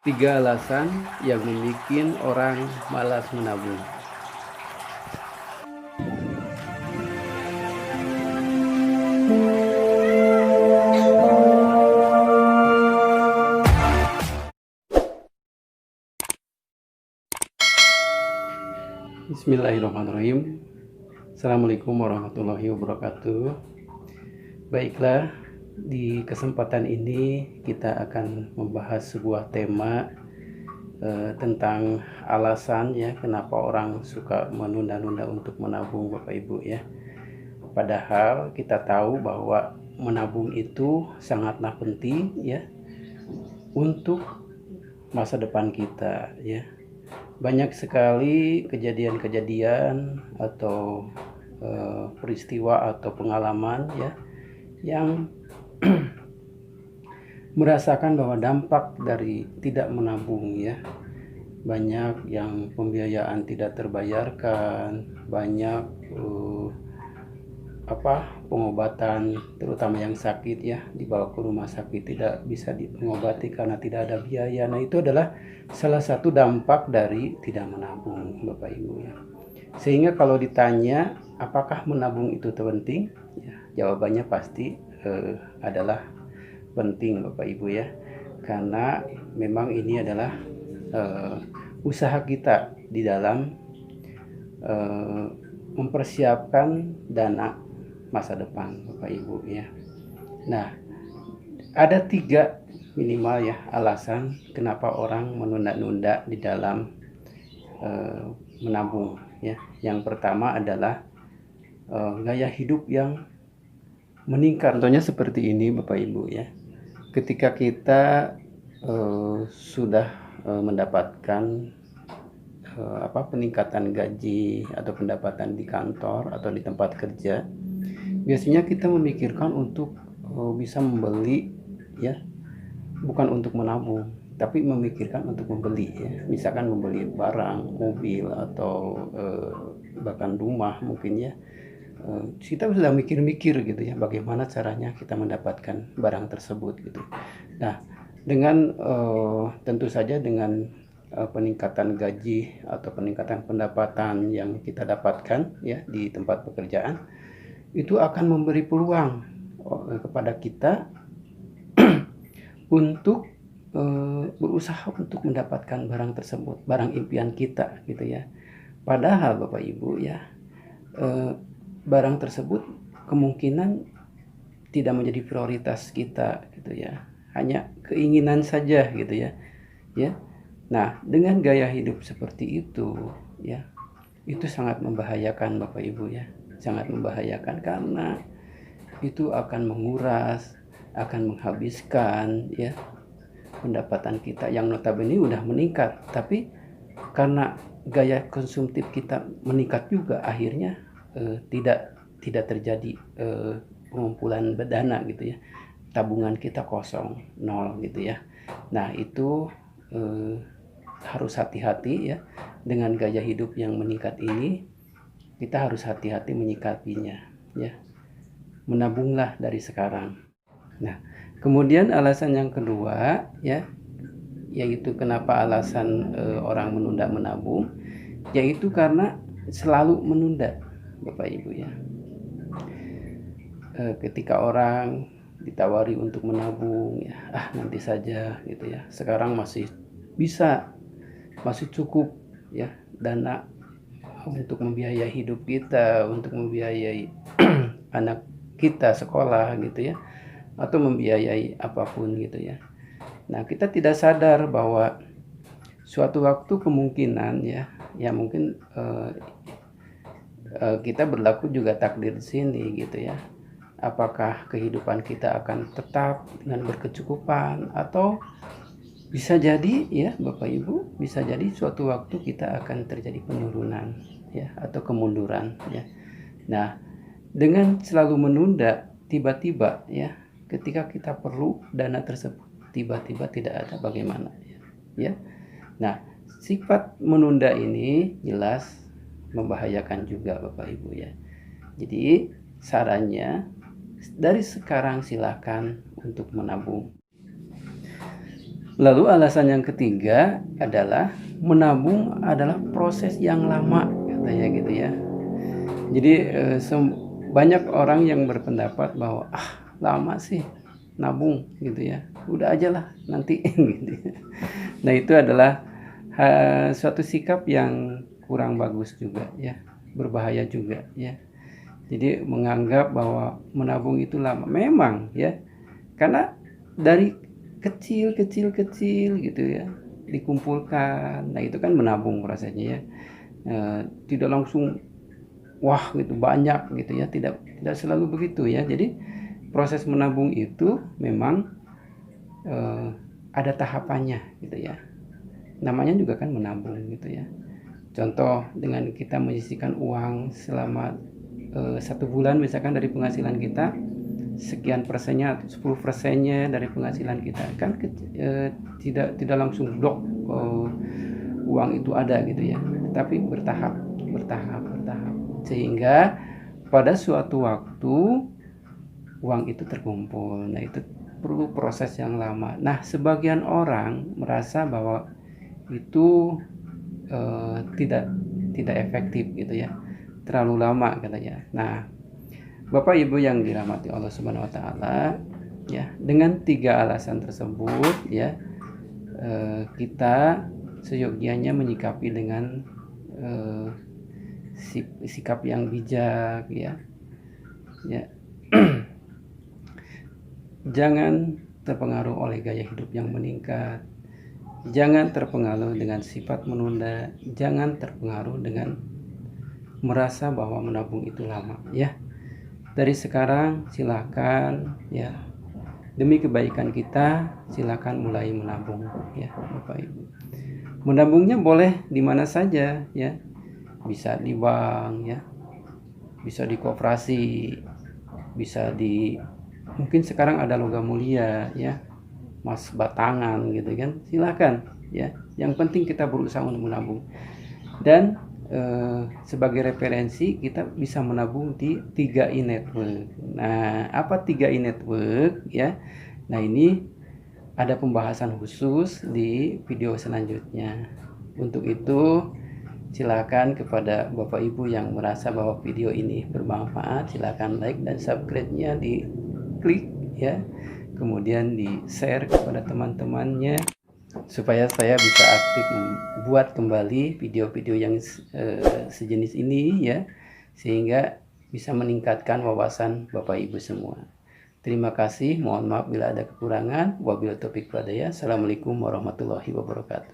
Tiga alasan yang membuat orang malas menabung. Bismillahirrahmanirrahim. Assalamualaikum warahmatullahi wabarakatuh. Baiklah, di kesempatan ini kita akan membahas sebuah tema tentang alasan ya kenapa orang suka menunda-nunda untuk menabung, Bapak Ibu ya. Padahal kita tahu bahwa menabung itu sangatlah penting ya untuk masa depan kita ya. Banyak sekali kejadian-kejadian atau peristiwa atau pengalaman ya yang merasakan bahwa dampak dari tidak menabung ya. Banyak yang pembiayaan tidak terbayarkan, banyak pengobatan terutama yang sakit ya dibawa ke rumah sakit tidak bisa diobati karena tidak ada biaya. Nah, itu adalah salah satu dampak dari tidak menabung, Bapak Ibu ya. Sehingga kalau ditanya apakah menabung itu penting, ya, jawabannya pasti adalah penting, Bapak Ibu ya. Karena memang ini adalah usaha kita di dalam mempersiapkan dana masa depan, Bapak Ibu ya. Nah, ada 3 minimal ya alasan kenapa orang menunda-nunda di dalam menabung ya. Yang pertama adalah gaya hidup yang meningkat. Contohnya seperti ini, Bapak Ibu ya. Ketika kita sudah mendapatkan peningkatan gaji atau pendapatan di kantor atau di tempat kerja, biasanya kita memikirkan untuk bisa membeli ya, bukan untuk menabung, tapi memikirkan untuk membeli ya. Misalkan membeli barang, mobil atau bahkan rumah mungkin ya. Kita sudah mikir-mikir gitu ya, bagaimana caranya kita mendapatkan barang tersebut gitu. Nah, dengan tentu saja dengan peningkatan gaji atau peningkatan pendapatan yang kita dapatkan ya di tempat pekerjaan, itu akan memberi peluang kepada kita untuk berusaha untuk mendapatkan barang tersebut, barang impian kita gitu ya. Padahal Bapak Ibu ya, barang tersebut kemungkinan tidak menjadi prioritas kita gitu ya, hanya keinginan saja gitu ya. Nah, dengan gaya hidup seperti itu ya, itu sangat membahayakan Bapak Ibu ya, sangat membahayakan karena itu akan menguras, akan menghabiskan ya pendapatan kita yang notabene udah meningkat, tapi karena gaya konsumtif kita meningkat juga, akhirnya tidak terjadi pengumpulan dana gitu ya, tabungan kita kosong, nol gitu ya. Nah, itu harus hati-hati ya dengan gaya hidup yang meningkat ini. Kita harus hati-hati menyikapinya ya. Menabunglah dari sekarang. Nah, kemudian alasan yang kedua ya, yaitu kenapa alasan orang menunda menabung, yaitu karena selalu menunda, Bapak Ibu ya. Ketika orang ditawari untuk menabung ya, nanti saja gitu ya. Sekarang masih bisa, masih cukup ya dana untuk membiayai hidup kita, untuk membiayai anak kita sekolah gitu ya, atau membiayai apapun gitu ya. Nah, kita tidak sadar bahwa suatu waktu kemungkinan ya mungkin kita berlaku juga takdir di sini gitu ya. Apakah kehidupan kita akan tetap dengan berkecukupan, atau bisa jadi ya Bapak Ibu, bisa jadi suatu waktu kita akan terjadi penurunan ya atau kemunduran ya. Nah, dengan selalu menunda, tiba-tiba ya ketika kita perlu dana tersebut tiba-tiba tidak ada, bagaimana ya. Nah, sifat menunda ini jelas membahayakan juga Bapak Ibu ya. Jadi sarannya dari sekarang silakan untuk menabung. Lalu alasan yang ketiga adalah menabung adalah proses yang lama, katanya gitu ya. Jadi banyak orang yang berpendapat bahwa lama sih nabung gitu ya, udah aja lah nanti gitu. Nah itu adalah suatu sikap yang kurang bagus juga ya, berbahaya juga ya. Jadi menganggap bahwa menabung itu lama, memang ya, karena dari kecil gitu ya dikumpulkan. Nah itu kan menabung prosesnya ya. Tidak langsung wah gitu banyak gitu ya, tidak selalu begitu ya. Jadi proses menabung itu memang ada tahapannya gitu ya, namanya juga kan menabung gitu ya. Contoh dengan kita menyisihkan uang selama 1 bulan misalkan dari penghasilan kita, sekian persennya atau 10%-nya dari penghasilan kita kan tidak langsung blok uang itu ada gitu ya, tapi bertahap sehingga pada suatu waktu uang itu terkumpul. Nah itu perlu proses yang lama. Nah sebagian orang merasa bahwa itu tidak efektif gitu ya, terlalu lama katanya. Nah Bapak Ibu yang dirahmati Allah Subhanahu wa taala ya, dengan 3 alasan tersebut ya, kita seyogianya menyikapi dengan sikap yang bijak ya. Jangan terpengaruh oleh gaya hidup yang meningkat, jangan terpengaruh dengan sifat menunda, jangan terpengaruh dengan merasa bahwa menabung itu lama ya. Dari sekarang silakan ya, demi kebaikan kita silakan mulai menabung ya Bapak Ibu. Menabungnya boleh di mana saja ya, bisa di bank ya, bisa di koperasi, bisa di, mungkin sekarang ada logam mulia ya, emas batangan gitu kan, silakan ya. Yang penting kita berusaha untuk menabung. Dan sebagai referensi kita bisa menabung di 3i Network. Nah, apa 3i Network ya? Nah, ini ada pembahasan khusus di video selanjutnya. Untuk itu, silakan kepada Bapak Ibu yang merasa bahwa video ini bermanfaat, silakan like dan subscribe-nya diklik ya. Kemudian di-share kepada teman-temannya supaya saya bisa aktif membuat kembali video-video yang sejenis ini ya, sehingga bisa meningkatkan wawasan Bapak Ibu semua. Terima kasih, mohon maaf bila ada kekurangan. Wabillahi taufiq wal hidayah. Assalamualaikum warahmatullahi wabarakatuh.